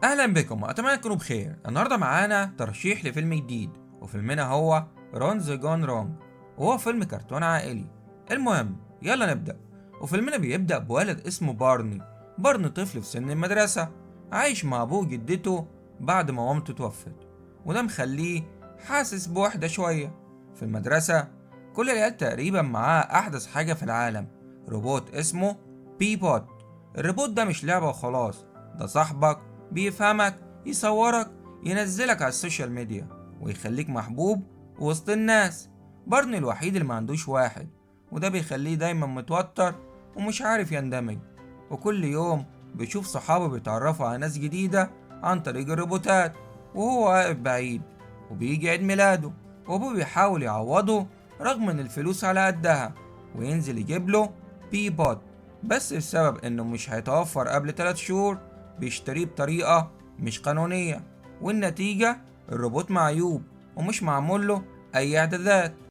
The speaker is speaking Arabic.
اهلا بكم، اتمنى تكونوا بخير. النهارده معانا ترشيح لفيلم جديد، وفيلمنا هو رونز جون رونج، وهو فيلم كرتون عائلي. المهم يلا نبدأ. وفيلمنا بيبدأ بولد اسمه بارني طفل في سن المدرسة، عايش مع ابوه وجدته بعد ما مامته توفت، وده مخليه حاسس بوحدة شوية. في المدرسة كل العيال تقريبا معاه أحدث حاجة في العالم، روبوت اسمه بي بوت. الروبوت ده مش لعبة وخلاص، ده صاحبك، بيفهمك، يصورك، ينزلك على السوشيال ميديا، ويخليك محبوب وسط الناس. بارني الوحيد اللي ما عندوش واحد، وده بيخليه دايما متوتر ومش عارف يندمج. وكل يوم بيشوف صحابه بيتعرفوا على ناس جديدة عن طريق الروبوتات، وهو واقف بعيد. وبيجي عيد ميلاده وابوه بيحاول يعوضه رغم ان الفلوس على قدها، وينزل يجيب له بي بوت، بس بسبب انه مش هيتوفر قبل 3 شهور بيشتريه بطريقة مش قانونية. والنتيجة الروبوت معيوب ومش معمول له أي إعدادات.